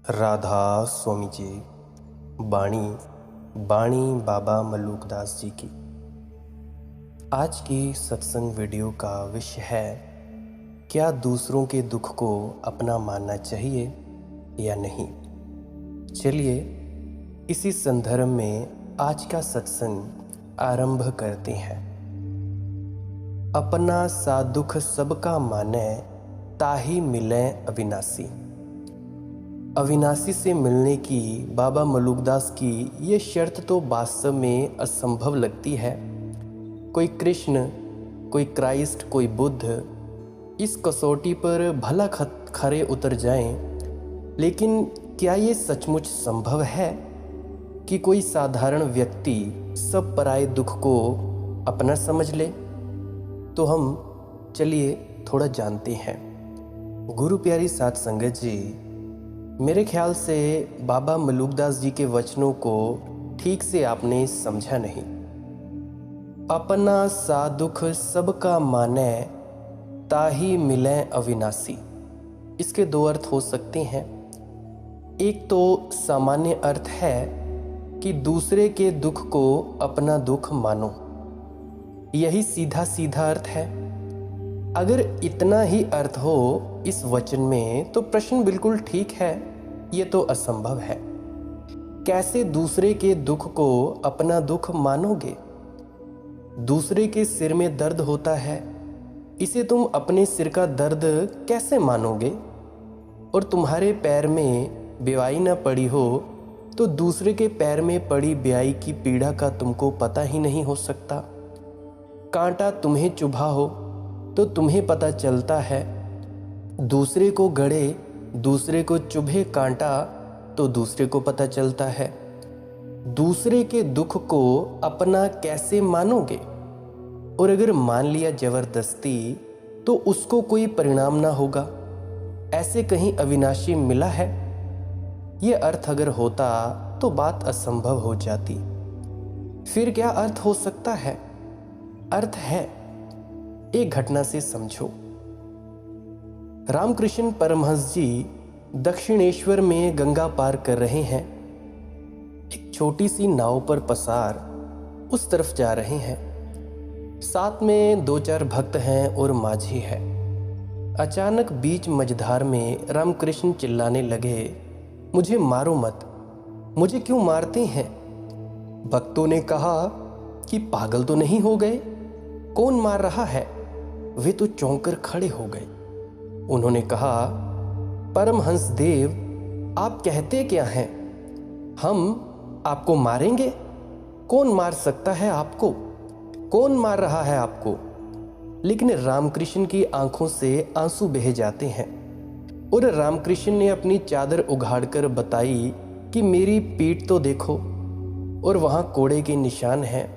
राधा स्वामी जी बाणी बाणी बाबा मल्लुकदास जी की। आज की सत्संग वीडियो का विषय है, क्या दूसरों के दुख को अपना मानना चाहिए या नहीं। चलिए इसी संदर्भ में आज का सत्संग आरंभ करते हैं। अपना सा दुख सबका माने, ताही मिले अविनाशी। अविनाशी से मिलने की बाबा मल्लुकदास की ये शर्त तो वास्तव में असंभव लगती है। कोई कृष्ण, कोई क्राइस्ट, कोई बुद्ध इस कसौटी पर भला खरे उतर जाएं, लेकिन क्या ये सचमुच संभव है कि कोई साधारण व्यक्ति सब पराये दुख को अपना समझ ले? तो हम चलिए थोड़ा जानते हैं। गुरु प्यारी साध संगत जी, मेरे ख्याल से बाबा मल्लुकदास जी के वचनों को ठीक से आपने समझा नहीं। अपना सा दुख सबका माने, ताही मिले अविनाशी। इसके दो अर्थ हो सकते हैं। एक तो सामान्य अर्थ है कि दूसरे के दुख को अपना दुख मानो, यही सीधा सीधा अर्थ है। अगर इतना ही अर्थ हो इस वचन में तो प्रश्न बिल्कुल ठीक है, ये तो असंभव है। कैसे दूसरे के दुख को अपना दुख मानोगे? दूसरे के सिर में दर्द होता है, इसे तुम अपने सिर का दर्द कैसे मानोगे? और तुम्हारे पैर में बेवाई न पड़ी हो तो दूसरे के पैर में पड़ी बेवाई की पीड़ा का तुमको पता ही नहीं हो सकता। कांटा तुम्हें चुभा हो तो तुम्हें पता चलता है, दूसरे को गड़े, दूसरे को चुभे कांटा तो दूसरे को पता चलता है। दूसरे के दुख को अपना कैसे मानोगे? और अगर मान लिया जबरदस्ती तो उसको कोई परिणाम ना होगा। ऐसे कहीं अविनाशी मिला है? ये अर्थ अगर होता तो बात असंभव हो जाती। फिर क्या अर्थ हो सकता है? अर्थ है, एक घटना से समझो। रामकृष्ण परमहंस जी दक्षिणेश्वर में गंगा पार कर रहे हैं। एक छोटी सी नाव पर पसार उस तरफ जा रहे हैं। साथ में दो चार भक्त हैं और माझी है। अचानक बीच मझधार में रामकृष्ण चिल्लाने लगे, मुझे मारो मत, मुझे क्यों मारते हैं? भक्तों ने कहा कि पागल तो नहीं हो गए, कौन मार रहा है? वे तो चौंक कर खड़े हो गए। उन्होंने कहा, परमहंस देव, आप कहते क्या हैं? हम आपको मारेंगे? कौन मार सकता है आपको? कौन मार रहा है आपको? लेकिन रामकृष्ण की आंखों से आंसू बह जाते हैं और रामकृष्ण ने अपनी चादर उघाड़कर बताई कि मेरी पीठ तो देखो, और वहां कोड़े के निशान हैं।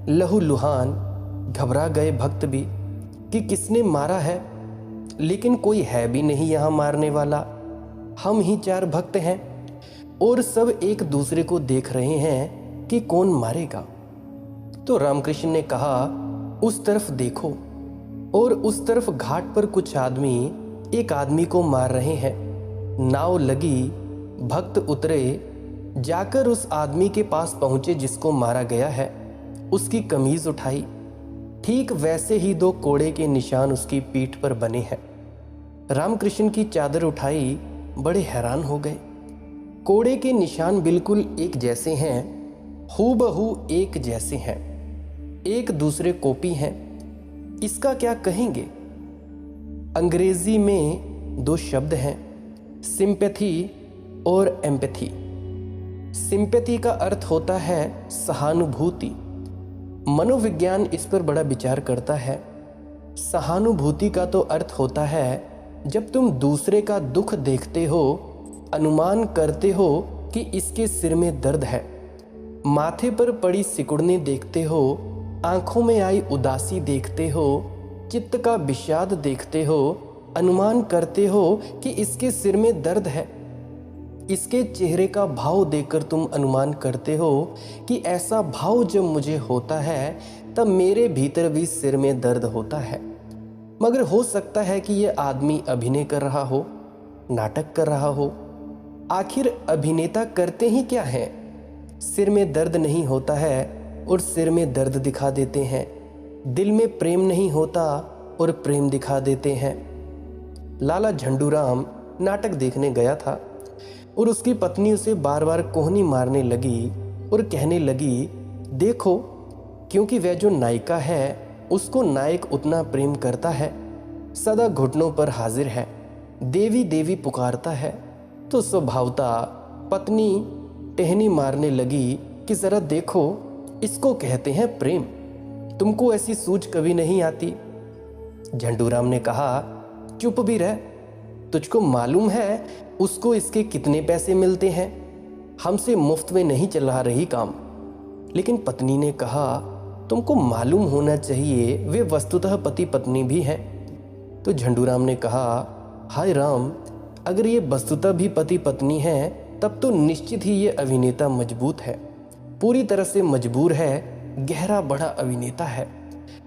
लहूलुहान घबरा गए भक्त भी कि किसने मारा है, लेकिन कोई है भी नहीं यहाँ मारने वाला। हम ही चार भक्त हैं और सब एक दूसरे को देख रहे हैं कि कौन मारेगा। तो रामकृष्ण ने कहा, उस तरफ देखो। और उस तरफ घाट पर कुछ आदमी एक आदमी को मार रहे हैं। नाव लगी, भक्त उतरे, जाकर उस आदमी के पास पहुंचे जिसको मारा गया है। उसकी कमीज उठाई, ठीक वैसे ही दो कोड़े के निशान उसकी पीठ पर बने हैं। रामकृष्ण की चादर उठाई, बड़े हैरान हो गए। कोड़े के निशान बिल्कुल एक जैसे हैं, हूबहू एक जैसे हैं, एक दूसरे कॉपी हैं। इसका क्या कहेंगे? अंग्रेजी में दो शब्द हैं, सिंपैथी और एम्पैथी। सिंपैथी का अर्थ होता है सहानुभूति। मनोविज्ञान इस पर बड़ा विचार करता है। सहानुभूति का तो अर्थ होता है जब तुम दूसरे का दुख देखते हो, अनुमान करते हो कि इसके सिर में दर्द है, माथे पर पड़ी सिकुड़ने देखते हो, आंखों में आई उदासी देखते हो, चित्त का विषाद देखते हो, अनुमान करते हो कि इसके सिर में दर्द है। इसके चेहरे का भाव देखकर तुम अनुमान करते हो कि ऐसा भाव जब मुझे होता है तब मेरे भीतर भी सिर में दर्द होता है। मगर हो सकता है कि यह आदमी अभिनय कर रहा हो, नाटक कर रहा हो, आखिर अभिनेता करते ही क्या हैं? सिर में दर्द नहीं होता है और सिर में दर्द दिखा देते हैं। दिल में प्रेम नहीं होता और प्रेम दिखा देते हैं। लाला झंडूराम नाटक देखने गया था और उसकी पत्नी उसे बार बार कोहनी मारने लगी और कहने लगी, देखो, क्योंकि वह जो नायिका है उसको नायक उतना प्रेम करता है, सदा घुटनों पर हाजिर है, देवी देवी पुकारता है। तो स्वभावता पत्नी टहनी मारने लगी कि जरा देखो, इसको कहते हैं प्रेम, तुमको ऐसी सूझ कभी नहीं आती। झंडूराम ने कहा, चुप भी रह, तुझको मालूम है उसको इसके कितने पैसे मिलते हैं? हमसे मुफ्त में नहीं चला रही काम। लेकिन पत्नी ने कहा, तुमको मालूम होना चाहिए वे वस्तुतः पति पत्नी भी हैं। तो झंडूराम ने कहा, हाय राम, अगर ये वस्तुतः भी पति पत्नी हैं तब तो निश्चित ही ये अभिनेता मजबूत है, पूरी तरह से मजबूर है, गहरा बड़ा अभिनेता है।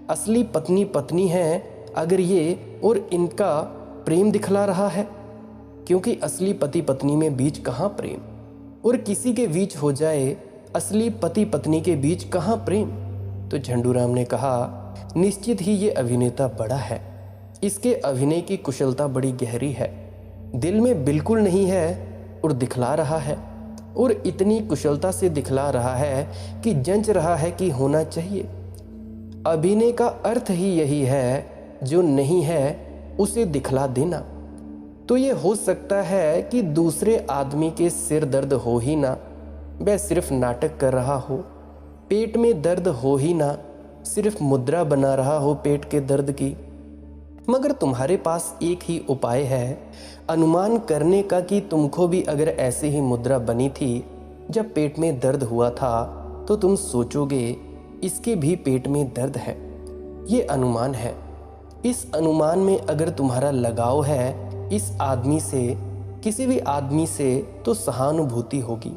असली पत्नी पत्नी है अगर ये और इनका प्रेम दिखला रहा है, क्योंकि असली पति पत्नी में बीच कहाँ प्रेम, और किसी के बीच हो जाए असली पति पत्नी के बीच कहाँ प्रेम। तो झंडूराम ने कहा, निश्चित ही ये अभिनेता बड़ा है, इसके अभिनय की कुशलता बड़ी गहरी है, दिल में बिल्कुल नहीं है और दिखला रहा है, और इतनी कुशलता से दिखला रहा है कि जंच रहा है कि होना चाहिए। अभिनय का अर्थ ही यही है, जो नहीं है उसे दिखला देना। तो ये हो सकता है कि दूसरे आदमी के सिर दर्द हो ही ना, वह सिर्फ नाटक कर रहा हो, पेट में दर्द हो ही ना, सिर्फ मुद्रा बना रहा हो पेट के दर्द की। मगर तुम्हारे पास एक ही उपाय है अनुमान करने का कि तुमको भी अगर ऐसे ही मुद्रा बनी थी जब पेट में दर्द हुआ था तो तुम सोचोगे इसके भी पेट में दर्द है। ये अनुमान है। इस अनुमान में अगर तुम्हारा लगाव है इस आदमी से, किसी भी आदमी से, तो सहानुभूति होगी।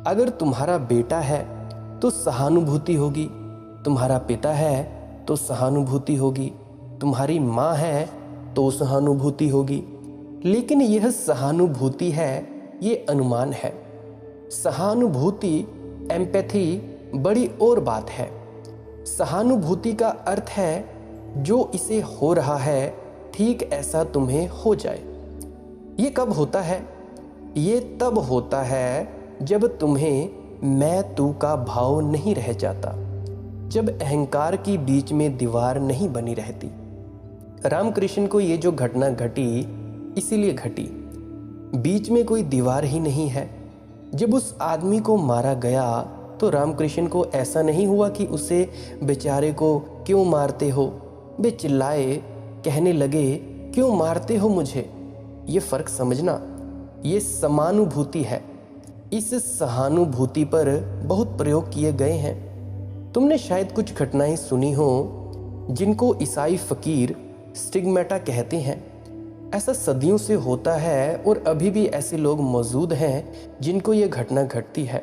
अगर तुम्हारा बेटा है तो सहानुभूति होगी, तुम्हारा पिता है तो सहानुभूति होगी, तुम्हारी माँ है तो सहानुभूति होगी। लेकिन यह सहानुभूति है, ये अनुमान है। सहानुभूति, एम्पैथी बड़ी और बात है। सहानुभूति का अर्थ है जो इसे हो रहा है ठीक ऐसा तुम्हें हो जाए। ये कब होता है? ये तब होता है जब तुम्हें मैं तू का भाव नहीं रह जाता, जब अहंकार की बीच में दीवार नहीं बनी रहती। रामकृष्ण को ये जो घटना घटी इसीलिए घटी, बीच में कोई दीवार ही नहीं है। जब उस आदमी को मारा गया तो रामकृष्ण को ऐसा नहीं हुआ कि उसे बेचारे को क्यों मारते हो, वे चिल्लाए, कहने लगे क्यों मारते हो मुझे। ये फर्क समझना, ये समानुभूति है। इस सहानुभूति पर बहुत प्रयोग किए गए हैं। तुमने शायद कुछ घटनाएं सुनी हो जिनको ईसाई फकीर स्टिग्मेटा कहते हैं। ऐसा सदियों से होता है और अभी भी ऐसे लोग मौजूद हैं जिनको ये घटना घटती है।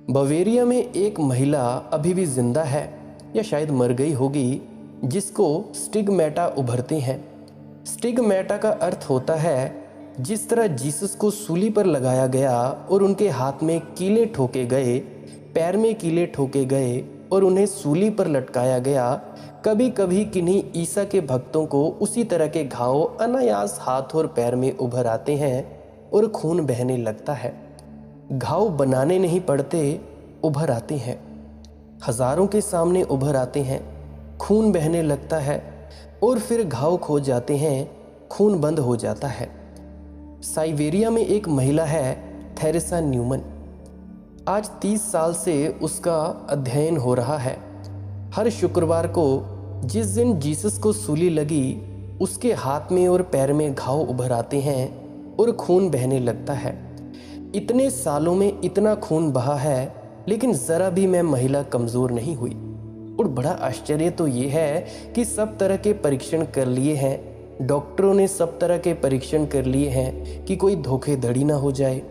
बवेरिया में एक महिला अभी भी जिंदा है या शायद मर गई होगी, जिसको स्टिग्मेटा उभरते हैं। स्टिग्मेटा का अर्थ होता है जिस तरह जीसस को सूली पर लगाया गया और उनके हाथ में कीले ठोके गए, पैर में कीले ठोके गए और उन्हें सूली पर लटकाया गया, कभी कभी किन्हीं ईसा के भक्तों को उसी तरह के घाव अनायास हाथ और पैर में उभर आते हैं और खून बहने लगता है। घाव बनाने नहीं पड़ते, उभर आते हैं, हजारों के सामने उभर आते हैं, खून बहने लगता है और फिर घाव खो जाते हैं, खून बंद हो जाता है। साइबेरिया में एक महिला है, थेरेसा न्यूमन। आज 30 साल से उसका अध्ययन हो रहा है। हर शुक्रवार को जिस दिन जीसस को सूली लगी, उसके हाथ में और पैर में घाव उभर आते हैं और खून बहने लगता है। इतने सालों में इतना खून बहा है, लेकिन ज़रा भी मैं महिला कमज़ोर नहीं हुई। और बड़ा आश्चर्य तो ये है कि सब तरह के परीक्षण कर लिए हैं, डॉक्टरों ने सब तरह के परीक्षण कर लिए हैं कि कोई धोखेधड़ी ना हो जाए।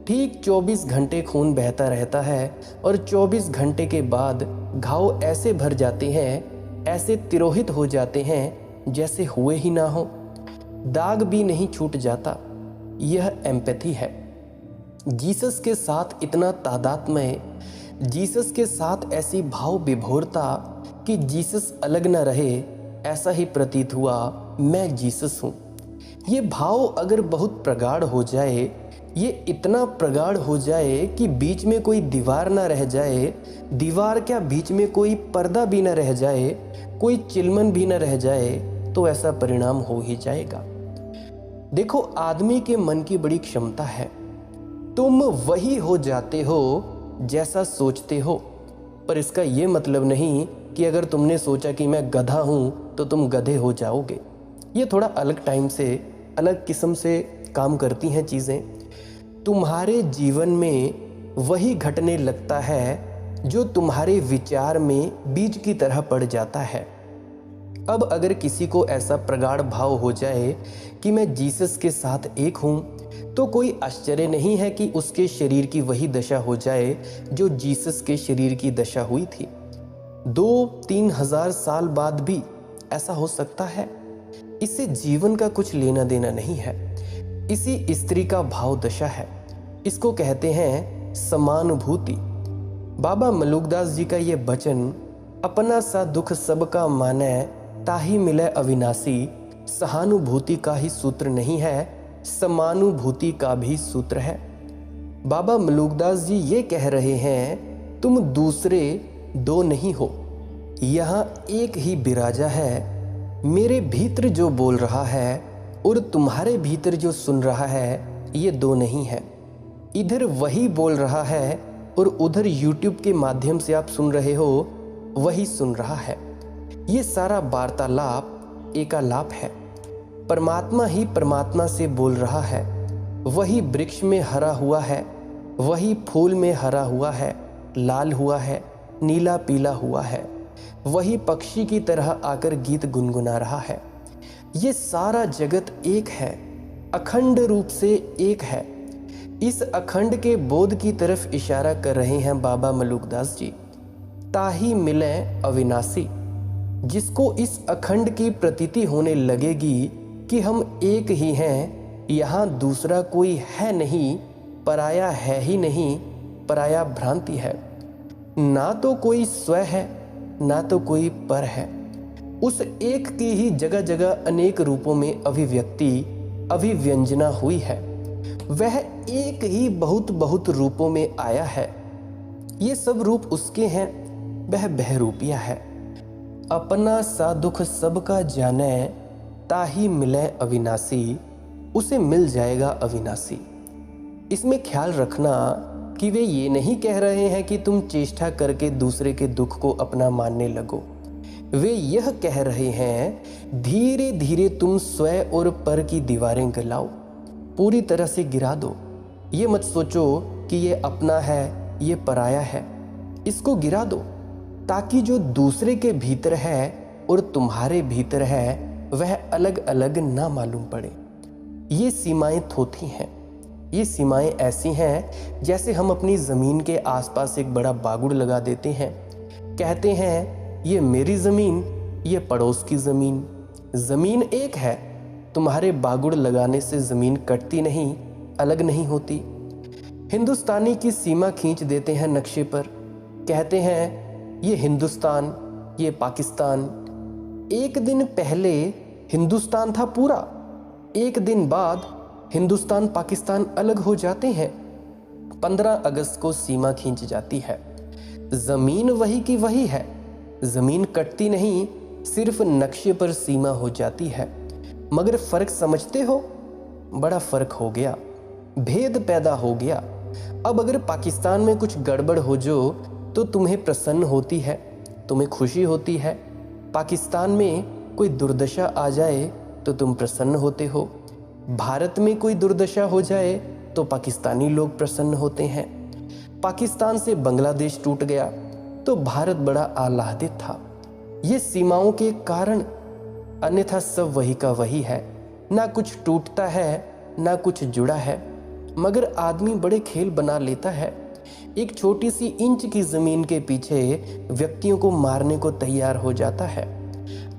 ठीक 24 घंटे खून बहता रहता है और 24 घंटे के बाद घाव ऐसे भर जाते हैं, ऐसे तिरोहित हो जाते हैं जैसे हुए ही ना हो, दाग भी नहीं छूट जाता। यह एम्पैथी है। जीसस के साथ इतना तादात्म्य, जीसस के साथ ऐसी भाव विभोरता कि जीसस अलग न रहे, ऐसा ही प्रतीत हुआ मैं जीसस हूँ। ये भाव अगर बहुत प्रगाढ़ हो जाए, ये इतना प्रगाढ़ हो जाए कि बीच में कोई दीवार ना रह जाए, दीवार क्या बीच में कोई पर्दा भी ना रह जाए, कोई चिलमन भी ना रह जाए, तो ऐसा परिणाम हो ही जाएगा। देखो, आदमी के मन की बड़ी क्षमता है। तुम वही हो जाते हो जैसा सोचते हो, पर इसका ये मतलब नहीं कि अगर तुमने सोचा कि मैं गधा हूं तो तुम गधे हो जाओगे। ये थोड़ा अलग टाइम से, अलग किस्म से काम करती हैं चीज़ें। तुम्हारे जीवन में वही घटने लगता है जो तुम्हारे विचार में बीज की तरह पड़ जाता है। अब अगर किसी को ऐसा प्रगाढ़ भाव हो जाए कि मैं जीसस के साथ एक हूँ, तो कोई आश्चर्य नहीं है कि उसके शरीर की वही दशा हो जाए जो जीसस के शरीर की दशा हुई थी। 2-3 हजार साल बाद भी ऐसा हो सकता है। इससे जीवन का कुछ लेना देना नहीं है। इसी स्त्री का भाव दशा है। इसको कहते हैं समानुभूति। बाबा मलुकदास जी का ये वचन, अपना सा दुख सबका मानै, ताही मिले अविनाशी, सहानुभूति का ही सूत्र नहीं है, समानुभूति का भी सूत्र है। बाबा मलुकदास जी ये कह रहे हैं, तुम दूसरे दो नहीं हो, यहाँ एक ही बिराजा है। मेरे भीतर जो बोल रहा है और तुम्हारे भीतर जो सुन रहा है, ये दो नहीं है। इधर वही बोल रहा है और उधर YouTube के माध्यम से आप सुन रहे हो, वही सुन रहा है। ये सारा वार्तालाप एकालाप है। परमात्मा ही परमात्मा से बोल रहा है। वही वृक्ष में हरा हुआ है, वही फूल में हरा हुआ है, लाल हुआ है, नीला पीला हुआ है। वही पक्षी की तरह आकर गीत गुनगुना रहा है। ये सारा जगत एक है, अखंड रूप से एक है। इस अखंड के बोध की तरफ इशारा कर रहे हैं बाबा मलुकदास जी। ताही मिले अविनाशी, जिसको इस अखंड की प्रतीति होने लगेगी कि हम एक ही हैं, यहाँ दूसरा कोई है नहीं, पराया है ही नहीं, पराया भ्रांति है। ना तो कोई स्व है, ना तो कोई पर है। उस एक की ही जगह जगह अनेक रूपों में अभिव्यक्ति, अभिव्यंजना हुई है। वह एक ही बहुत बहुत रूपों में आया है। ये सब रूप उसके हैं, वह बहरूपिया है। अपना सा दुख सबका जाने, ताही मिले अविनाशी, उसे मिल जाएगा अविनाशी। इसमें ख्याल रखना कि वे ये नहीं कह रहे हैं कि तुम चेष्टा करके दूसरे के दुख को अपना मानने लगो। वे यह कह रहे हैं, धीरे धीरे तुम स्वयं और पर की दीवारें गलाओ, पूरी तरह से गिरा दो। ये मत सोचो कि ये अपना है, ये पराया है। इसको गिरा दो, ताकि जो दूसरे के भीतर है और तुम्हारे भीतर है, वह अलग अलग ना मालूम पड़े। ये सीमाएं थोथी हैं। ये सीमाएं ऐसी हैं जैसे हम अपनी ज़मीन के आसपास एक बड़ा बागुड़ लगा देते हैं। कहते हैं, ये मेरी ज़मीन, ये पड़ोस की ज़मीन। ज़मीन एक है, तुम्हारे बागुड़ लगाने से ज़मीन कटती नहीं, अलग नहीं होती। हिंदुस्तानी की सीमा खींच देते हैं नक्शे पर। कहते हैं, ये हिंदुस्तान, ये पाकिस्तान। एक दिन पहले हिंदुस्तान था पूरा, एक दिन बाद हिंदुस्तान पाकिस्तान अलग हो जाते हैं। 15 अगस्त को सीमा खींच जाती है। ज़मीन वही की वही है, ज़मीन कटती नहीं, सिर्फ नक्शे पर सीमा हो जाती है। मगर फ़र्क समझते हो? बड़ा फ़र्क हो गया, भेद पैदा हो गया। अब अगर पाकिस्तान में कुछ गड़बड़ हो जो तो तुम्हें प्रसन्न होती है, तुम्हें खुशी होती है। पाकिस्तान में कोई दुर्दशा आ जाए तो तुम प्रसन्न होते हो। भारत में कोई दुर्दशा हो जाए तो पाकिस्तानी लोग प्रसन्न होते हैं। पाकिस्तान से बांग्लादेश टूट गया तो भारत बड़ा आह्लादित था। ये सीमाओं के कारण, अन्यथा सब वही का वही है। ना कुछ टूटता है, ना कुछ जुड़ा है। मगर आदमी बड़े खेल बना लेता है। एक छोटी सी इंच की ज़मीन के पीछे व्यक्तियों को मारने को तैयार हो जाता है।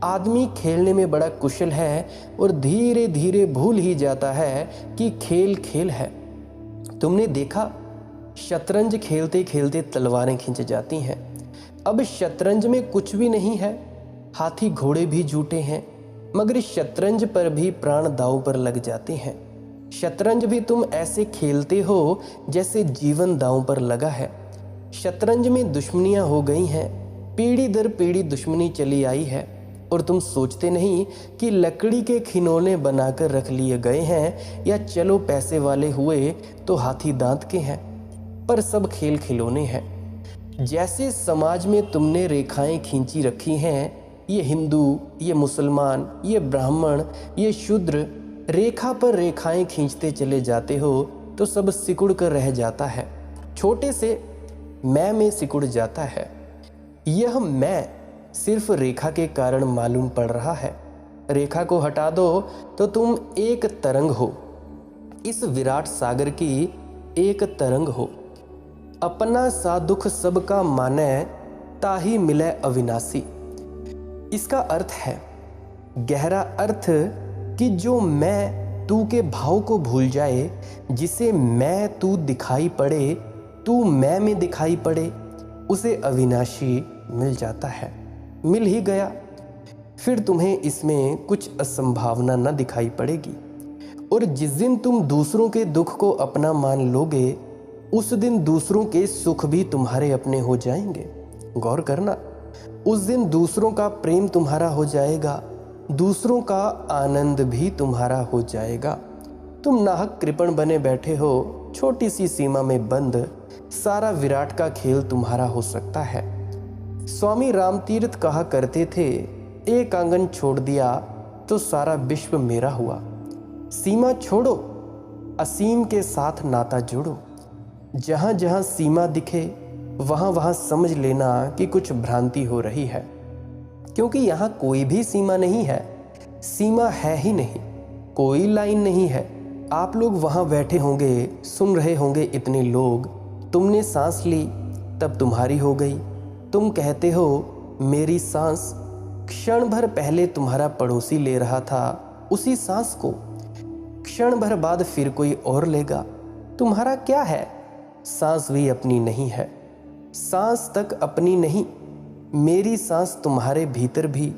आदमी खेलने में बड़ा कुशल है और धीरे धीरे भूल ही जाता है कि खेल खेल है। तुमने देखा शतरंज खेलते खेलते तलवारें खिंच जाती हैं। अब शतरंज में कुछ भी नहीं है, हाथी घोड़े भी झूठे हैं, मगर शतरंज पर भी प्राण दांव पर लग जाते हैं। शतरंज भी तुम ऐसे खेलते हो जैसे जीवन दांव पर लगा है। शतरंज में दुश्मनियां हो गई हैं, पीढ़ी दर पीढ़ी दुश्मनी चली आई है, और तुम सोचते नहीं कि लकड़ी के खिलौने बनाकर रख लिए गए हैं, या चलो पैसे वाले हुए तो हाथी दांत के हैं, पर सब खेल खिलौने हैं। जैसे समाज में तुमने रेखाएं खींची रखी हैं, ये हिंदू, ये मुसलमान, ये ब्राह्मण, ये शूद्र, रेखा पर रेखाएं खींचते चले जाते हो तो सब सिकुड़ कर रह जाता है, छोटे से मैं में सिकुड़ जाता है। यह मैं सिर्फ रेखा के कारण मालूम पड़ रहा है। रेखा को हटा दो तो तुम एक तरंग हो, इस विराट सागर की एक तरंग हो। अपना सा दुख सबका माने, ताही मिले अविनाशी। इसका अर्थ है, गहरा अर्थ, कि जो मैं तू के भाव को भूल जाए, जिसे मैं तू दिखाई पड़े, तू मैं में दिखाई पड़े, उसे अविनाशी मिल जाता है। मिल ही गया, फिर तुम्हें इसमें कुछ असंभावना न दिखाई पड़ेगी। और जिस दिन तुम दूसरों के दुख को अपना मान लोगे, उस दिन दूसरों के सुख भी तुम्हारे अपने हो जाएंगे। गौर करना, उस दिन दूसरों का प्रेम तुम्हारा हो जाएगा, दूसरों का आनंद भी तुम्हारा हो जाएगा। तुम नाहक कृपण बने बैठे हो, छोटी सी सीमा में बंद, सारा विराट का खेल तुम्हारा हो सकता है। स्वामी रामतीर्थ कहा करते थे, एक आंगन छोड़ दिया तो सारा विश्व मेरा हुआ। सीमा छोड़ो, असीम के साथ नाता जोड़ो। जहाँ जहाँ सीमा दिखे वहाँ वहाँ समझ लेना कि कुछ भ्रांति हो रही है, क्योंकि यहाँ कोई भी सीमा नहीं है। सीमा है ही नहीं, कोई लाइन नहीं है। आप लोग वहाँ बैठे होंगे, सुन रहे होंगे इतने लोग, तुमने सांस ली तब तुम्हारी हो गई। तुम कहते हो मेरी सांस, क्षण भर पहले तुम्हारा पड़ोसी ले रहा था उसी सांस को, क्षण भर बाद फिर कोई और लेगा। तुम्हारा क्या है? सांस भी अपनी नहीं है, सांस तक अपनी नहीं। मेरी सांस तुम्हारे भीतर भी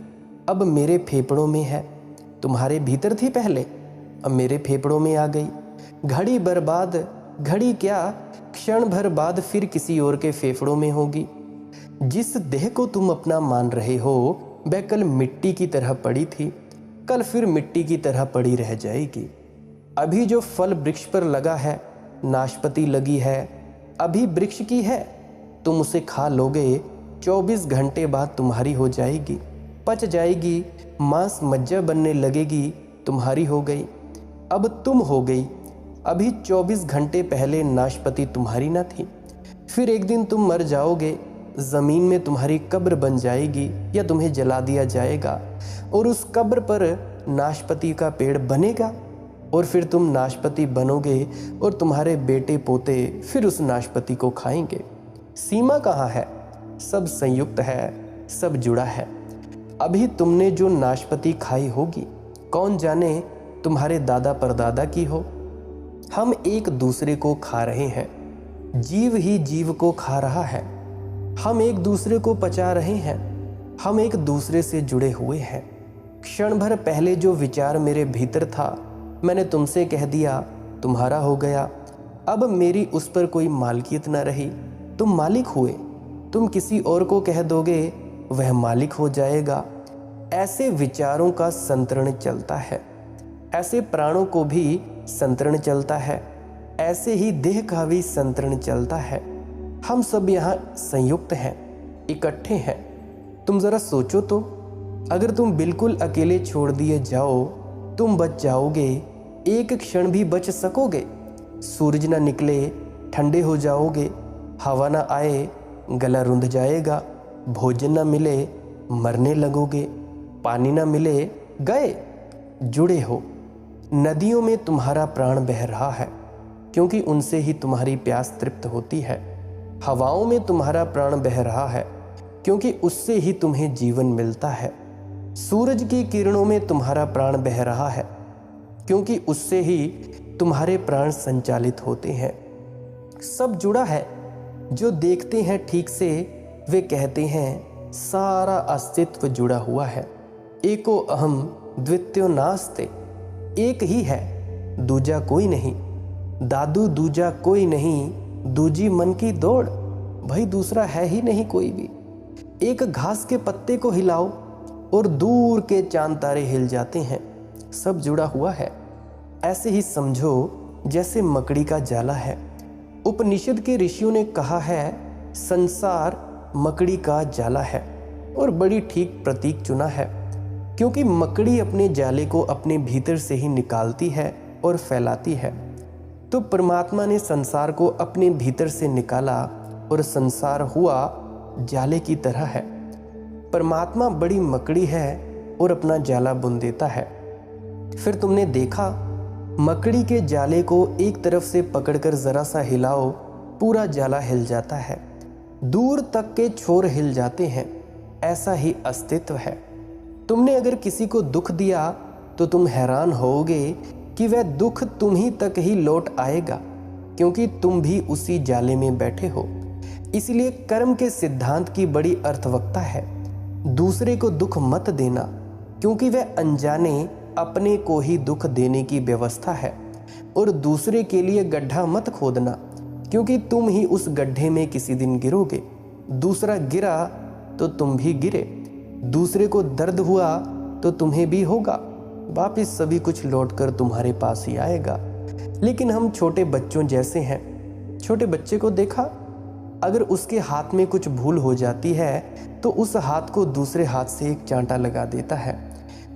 अब मेरे फेफड़ों में है। तुम्हारे भीतर थी पहले, अब मेरे फेफड़ों में आ गई। घड़ी बर्बाद, घड़ी क्या, क्षण भर बाद फिर किसी और के फेफड़ों में होगी। जिस देह को तुम अपना मान रहे हो, वह कल मिट्टी की तरह पड़ी थी, कल फिर मिट्टी की तरह पड़ी रह जाएगी। अभी जो फल वृक्ष पर लगा है, नाशपाती लगी है, अभी वृक्ष की है, तुम उसे खा लोगे, 24 घंटे बाद तुम्हारी हो जाएगी, पच जाएगी, मांस मज्जा बनने लगेगी, तुम्हारी हो गई। अब तुम हो गई। अभी 24 घंटे पहले नाशपाती तुम्हारी ना थी। फिर एक दिन तुम मर जाओगे, ज़मीन में तुम्हारी कब्र बन जाएगी या तुम्हें जला दिया जाएगा, और उस कब्र पर नाशपाती का पेड़ बनेगा, और फिर तुम नाशपाती बनोगे और तुम्हारे बेटे पोते फिर उस नाशपाती को खाएंगे। सीमा कहाँ है? सब संयुक्त है, सब जुड़ा है। अभी तुमने जो नाशपाती खाई होगी, कौन जाने तुम्हारे दादा परदादा की हो। हम एक दूसरे को खा रहे हैं, जीव ही जीव को खा रहा है। हम एक दूसरे को पचा रहे हैं, हम एक दूसरे से जुड़े हुए हैं। क्षण भर पहले जो विचार मेरे भीतर था, मैंने तुमसे कह दिया, तुम्हारा हो गया। अब मेरी उस पर कोई मालकियत न रही, तुम मालिक हुए। तुम किसी और को कह दोगे, वह मालिक हो जाएगा। ऐसे विचारों का संतरण चलता है, ऐसे प्राणों को भी संतरण चलता है, ऐसे ही देह का भी संतरण चलता है। हम सब यहाँ संयुक्त हैं, इकट्ठे हैं। तुम जरा सोचो तो, अगर तुम बिल्कुल अकेले छोड़ दिए जाओ, तुम बच जाओगे? एक क्षण भी बच सकोगे? सूरज ना निकले, ठंडे हो जाओगे, हवा ना आए, गला रुंध जाएगा, भोजन ना मिले, मरने लगोगे, पानी ना मिले, गए। जुड़े हो। नदियों में तुम्हारा प्राण बह रहा है, क्योंकि उनसे ही तुम्हारी प्यास तृप्त होती है। हवाओं में तुम्हारा प्राण बह रहा है, क्योंकि उससे ही तुम्हें जीवन मिलता है। सूरज की किरणों में तुम्हारा प्राण बह रहा है, क्योंकि उससे ही तुम्हारे प्राण संचालित होते हैं। सब जुड़ा है, जो देखते हैं ठीक से वे कहते हैं सारा अस्तित्व जुड़ा हुआ है। एको अहम द्वितीयो नास्ते, एक ही है दूजा कोई नहीं। दादू दूजा कोई नहीं, दूजी मन की दौड़, भाई दूसरा है ही नहीं कोई भी। एक घास के पत्ते को हिलाओ और दूर के चांद तारे हिल जाते हैं। सब जुड़ा हुआ है। ऐसे ही समझो जैसे मकड़ी का जाला है। उपनिषद के ऋषियों ने कहा है संसार मकड़ी का जाला है, और बड़ी ठीक प्रतीक चुना है, क्योंकि मकड़ी अपने जाले को अपने भीतर से ही निकालती है और फैलाती है। तो परमात्मा ने संसार को अपने भीतर से निकाला और संसार हुआ जाले की तरह है। परमात्मा बड़ी मकड़ी है और अपना जाला बुन देता है। फिर तुमने देखा मकड़ी के जाले को एक तरफ से पकड़कर जरा सा हिलाओ, पूरा जाला हिल जाता है, दूर तक के छोर हिल जाते हैं। ऐसा ही अस्तित्व है। तुमने अगर किसी को दुख दिया तो तुम हैरान होोगे कि वह दुख तुम्ही तक ही लौट आएगा, क्योंकि तुम भी उसी जाले में बैठे हो। इसलिए कर्म के सिद्धांत की बड़ी अर्थवत्ता है। दूसरे को दुख मत देना, क्योंकि वह अनजाने अपने को ही दुख देने की व्यवस्था है। और दूसरे के लिए गड्ढा मत खोदना, क्योंकि तुम ही उस गड्ढे में किसी दिन गिरोगे। दूसरा गिरा तो तुम भी गिरे। दूसरे को दर्द हुआ तो तुम्हें भी होगा। वापिस सभी कुछ लौटकर तुम्हारे पास ही आएगा। लेकिन हम छोटे बच्चों जैसे हैं। छोटे बच्चे को देखा, अगर उसके हाथ में कुछ भूल हो जाती है तो उस हाथ को दूसरे हाथ से एक चांटा लगा देता है।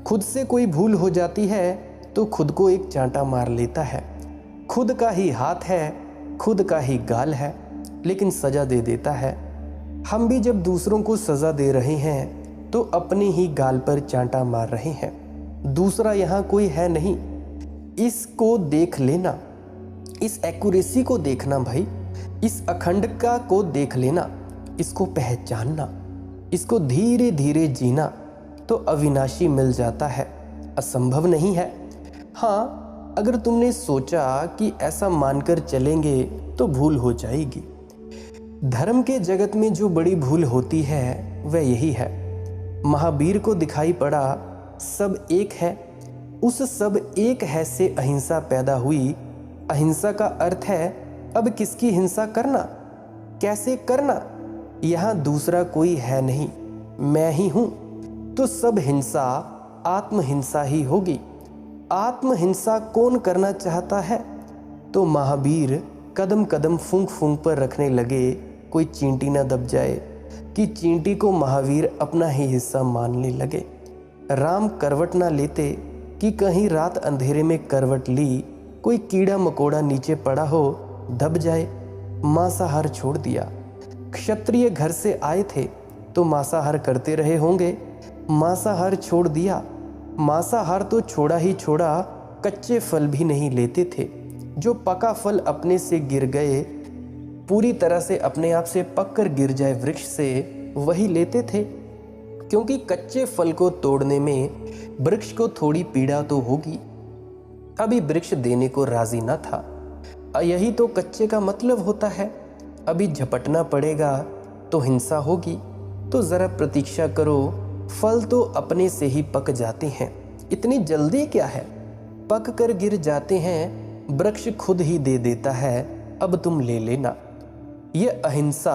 खुद से कोई भूल हो जाती है तो खुद को एक चांटा मार लेता है। खुद का ही हाथ है, खुद का ही गाल है, लेकिन सजा दे देता है। हम भी जब दूसरों को सजा दे रहे हैं तो अपने ही गाल पर चांटा मार रहे हैं। दूसरा यहाँ कोई है नहीं। इसको देख लेना, इस एक्यूरेसी को देखना भाई, इस अखंडता को देख लेना, इसको पहचानना, इसको धीरे धीरे जीना, तो अविनाशी मिल जाता है। असंभव नहीं है। हाँ, अगर तुमने सोचा कि ऐसा मानकर चलेंगे तो भूल हो जाएगी। धर्म के जगत में जो बड़ी भूल होती है वह यही है। महावीर को दिखाई पड़ा सब एक है। उस सब एक है से अहिंसा पैदा हुई। अहिंसा का अर्थ है अब किसकी हिंसा करना, कैसे करना। यहाँ दूसरा कोई है नहीं, मैं ही हूँ। तो सब हिंसा आत्महिंसा ही होगी। आत्महिंसा कौन करना चाहता है? तो महावीर कदम कदम फूंक फूंक पर रखने लगे, कोई चींटी ना दब जाए, कि चींटी को महावीर अपना ही हिस्सा मानने लगे। राम करवट ना लेते कि कहीं रात अंधेरे में करवट ली, कोई कीड़ा मकोड़ा नीचे पड़ा हो दब जाए। मांसाहार छोड़ दिया। क्षत्रिय घर से आए थे तो मांसाहार करते रहे होंगे। मांसाहार छोड़ दिया। मांसाहार तो छोड़ा ही छोड़ा, कच्चे फल भी नहीं लेते थे। जो पका फल अपने से गिर गए, पूरी तरह से अपने आप से पककर गिर जाए वृक्ष से, वही लेते थे। क्योंकि कच्चे फल को तोड़ने में वृक्ष को थोड़ी पीड़ा तो होगी। अभी वृक्ष देने को राजी न था। यही तो कच्चे का मतलब होता है। अभी झपटना पड़ेगा तो हिंसा होगी। तो जरा प्रतीक्षा करो, फल तो अपने से ही पक जाते हैं। इतनी जल्दी क्या है? पक कर गिर जाते हैं, वृक्ष खुद ही दे देता है, अब तुम ले लेना। यह अहिंसा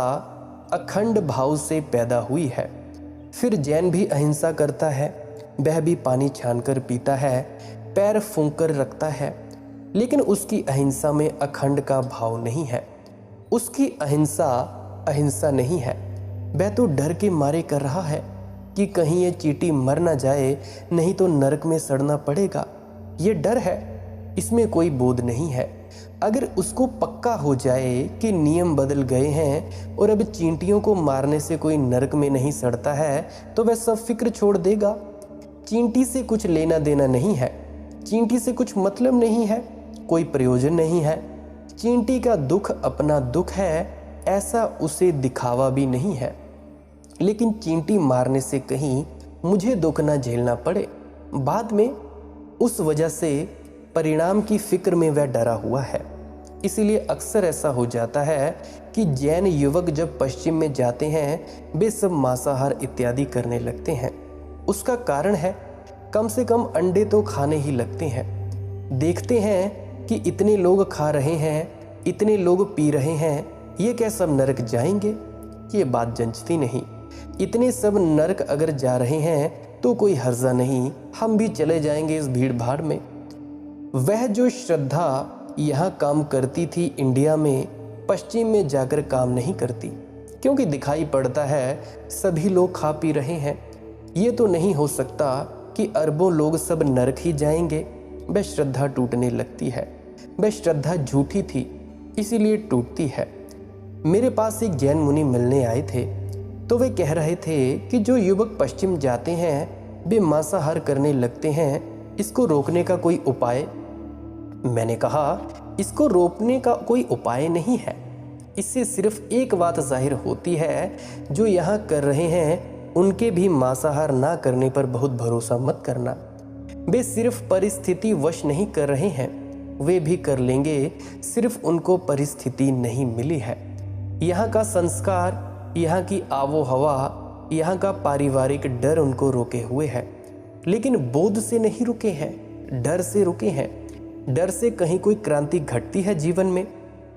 अखंड भाव से पैदा हुई है। फिर जैन भी अहिंसा करता है। वह भी पानी छानकर पीता है, पैर फूंक कर रखता है, लेकिन उसकी अहिंसा में अखंड का भाव नहीं है। उसकी अहिंसा अहिंसा नहीं है। वह तो डर के मारे कर रहा है कि कहीं ये चींटी मर ना जाए, नहीं तो नरक में सड़ना पड़ेगा। ये डर है, इसमें कोई बोध नहीं है। अगर उसको पक्का हो जाए कि नियम बदल गए हैं और अब चींटियों को मारने से कोई नरक में नहीं सड़ता है, तो वह सब फिक्र छोड़ देगा। चींटी से कुछ लेना देना नहीं है, चींटी से कुछ मतलब नहीं है, कोई प्रयोजन नहीं है। चींटी का दुख अपना दुख है, ऐसा उसे दिखावा भी नहीं है। लेकिन चींटी मारने से कहीं मुझे दुख ना झेलना पड़े, बाद में उस वजह से परिणाम की फिक्र में वह डरा हुआ है। इसीलिए अक्सर ऐसा हो जाता है कि जैन युवक जब पश्चिम में जाते हैं वे सब मांसाहार इत्यादि करने लगते हैं। उसका कारण है कम से कम अंडे तो खाने ही लगते हैं। देखते हैं कि इतने लोग खा रहे हैं, इतने लोग पी रहे हैं, ये क्या सब नरक जाएंगे? ये बात जंचती नहीं। इतने सब नरक अगर जा रहे हैं तो कोई हर्जा नहीं, हम भी चले जाएंगे इस भीड़ भाड़ में। वह जो श्रद्धा यहाँ काम करती थी इंडिया में, पश्चिम में जाकर काम नहीं करती, क्योंकि दिखाई पड़ता है सभी लोग खा पी रहे हैं। ये तो नहीं हो सकता कि अरबों लोग सब नरक ही जाएंगे। वह श्रद्धा टूटने लगती है। वह श्रद्धा झूठी थी, इसीलिए टूटती है। मेरे पास एक जैन मुनि मिलने आए थे, तो वे कह रहे थे कि जो युवक पश्चिम जाते हैं वे मांसाहार करने लगते हैं, इसको रोकने का कोई उपाय? मैंने कहा, इसको रोकने का कोई उपाय नहीं है। इससे सिर्फ एक बात जाहिर होती है, जो यहाँ कर रहे हैं उनके भी मांसाहार ना करने पर बहुत भरोसा मत करना। वे सिर्फ परिस्थिति वश नहीं कर रहे हैं, वे भी कर लेंगे, सिर्फ उनको परिस्थिति नहीं मिली है। यहाँ का संस्कार, यहाँ की आबो हवा, यहाँ का पारिवारिक डर उनको रोके हुए है। लेकिन बोध से नहीं रुके हैं, डर से रुके हैं। डर से कहीं कोई क्रांति घटती है जीवन में?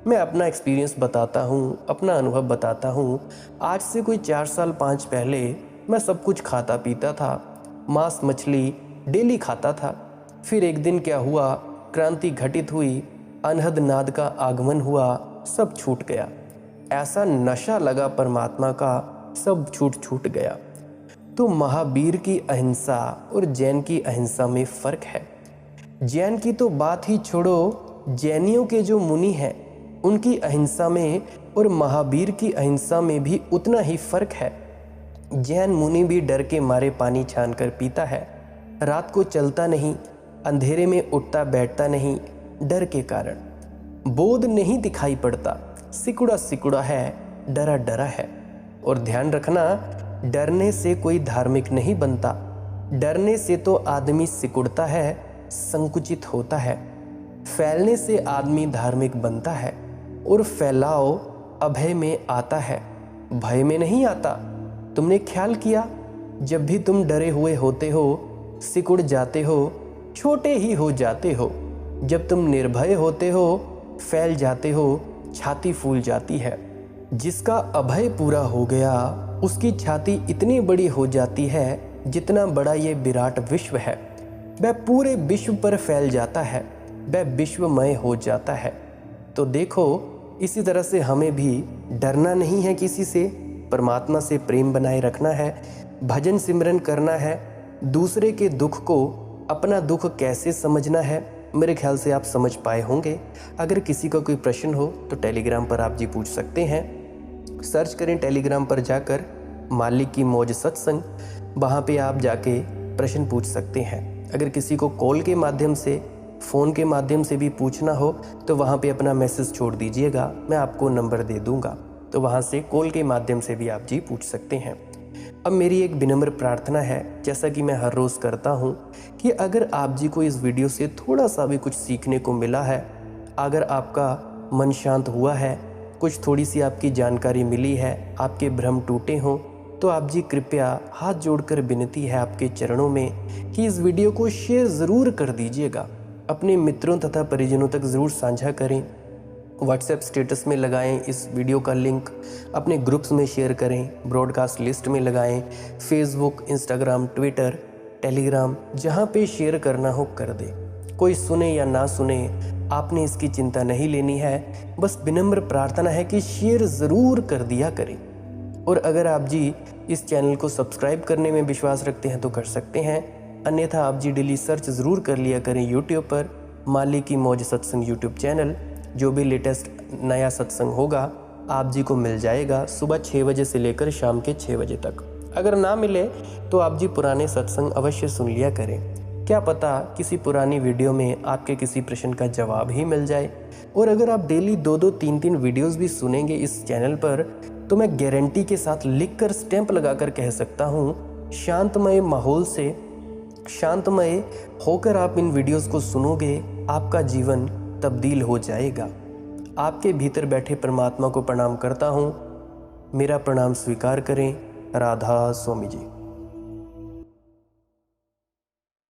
मैं अपना एक्सपीरियंस बताता हूँ, अपना अनुभव बताता हूँ। आज से कोई 4 साल 5 पहले मैं सब कुछ खाता पीता था, मांस मछली डेली खाता था। फिर एक दिन क्या हुआ, क्रांति घटित हुई, अनहद नाद का आगमन हुआ, सब छूट गया। ऐसा नशा लगा परमात्मा का, सब छूट गया। तो महावीर की अहिंसा और जैन की अहिंसा में फ़र्क है। जैन की तो बात ही छोड़ो, जैनियों के जो मुनि हैं उनकी अहिंसा में और महावीर की अहिंसा में भी उतना ही फ़र्क है। जैन मुनि भी डर के मारे पानी छान कर पीता है, रात को चलता नहीं, अंधेरे में उठता बैठता नहीं, डर के कारण। बोध नहीं दिखाई पड़ता, सिकुड़ा सिकुड़ा है, डरा डरा है। और ध्यान रखना, डरने से कोई धार्मिक नहीं बनता। डरने से तो आदमी सिकुड़ता है, संकुचित होता है। फैलने से आदमी धार्मिक बनता है। और फैलाव अभय में आता है, भय में नहीं आता। तुमने ख्याल किया, जब भी तुम डरे हुए होते हो, सिकुड़ जाते हो, छोटे ही हो जाते हो। जब तुम निर्भय होते हो, फैल जाते हो, छाती फूल जाती है। जिसका अभय पूरा हो गया, उसकी छाती इतनी बड़ी हो जाती है जितना बड़ा ये विराट विश्व है। वह पूरे विश्व पर फैल जाता है, वह विश्वमय हो जाता है। तो देखो, इसी तरह से हमें भी डरना नहीं है किसी से, परमात्मा से प्रेम बनाए रखना है, भजन सिमरन करना है। दूसरे के दुख को अपना दुख कैसे समझना है, मेरे ख्याल से आप समझ पाए होंगे। अगर किसी का कोई प्रश्न हो तो टेलीग्राम पर आप जी पूछ सकते हैं। सर्च करें टेलीग्राम पर जाकर मालिक की मौज सत्संग, वहाँ पे आप जाके प्रश्न पूछ सकते हैं। अगर किसी को कॉल के माध्यम से, फ़ोन के माध्यम से भी पूछना हो तो वहाँ पे अपना मैसेज छोड़ दीजिएगा, मैं आपको नंबर दे दूँगा, तो वहाँ से कॉल के माध्यम से भी आप जी पूछ सकते हैं। अब मेरी एक विनम्र प्रार्थना है, जैसा कि मैं हर रोज़ करता हूँ, कि अगर आप जी को इस वीडियो से थोड़ा सा भी कुछ सीखने को मिला है, अगर आपका मन शांत हुआ है, कुछ थोड़ी सी आपकी जानकारी मिली है, आपके भ्रम टूटे हों, तो आप जी कृपया हाथ जोड़कर विनती है आपके चरणों में कि इस वीडियो को शेयर ज़रूर कर दीजिएगा। अपने मित्रों तथा परिजनों तक ज़रूर साझा करें, व्हाट्सएप स्टेटस में लगाएं इस वीडियो का लिंक, अपने ग्रुप्स में शेयर करें, ब्रॉडकास्ट लिस्ट में लगाएं, फेसबुक, इंस्टाग्राम, ट्विटर, टेलीग्राम, जहां पे शेयर करना हो कर दें। कोई सुने या ना सुने, आपने इसकी चिंता नहीं लेनी है, बस विनम्र प्रार्थना है कि शेयर ज़रूर कर दिया करें। और अगर आप जी इस चैनल को सब्सक्राइब करने में विश्वास रखते हैं तो कर सकते हैं, अन्यथा आप जी डेली सर्च ज़रूर कर लिया करें यूट्यूब पर मालिक की मौज सत्संग यूट्यूब चैनल। जो भी लेटेस्ट नया सत्संग होगा आप जी को मिल जाएगा, सुबह 6 बजे से लेकर शाम के 6 बजे तक। अगर ना मिले तो आप जी पुराने सत्संग अवश्य सुन लिया करें, क्या पता किसी पुरानी वीडियो में आपके किसी प्रश्न का जवाब ही मिल जाए। और अगर आप डेली 2-2, 3-3 वीडियोस भी सुनेंगे इस चैनल पर, तो मैं गारंटी के साथ लिखकर स्टैंप लगाकर कह सकता हूँ, शांतमय माहौल से शांतमय होकर आप इन वीडियोस को सुनोगे आपका जीवन तब्दील हो जाएगा। आपके भीतर बैठे परमात्मा को प्रणाम करता हूँ। मेरा प्रणाम स्वीकार करें। राधा स्वामी जी।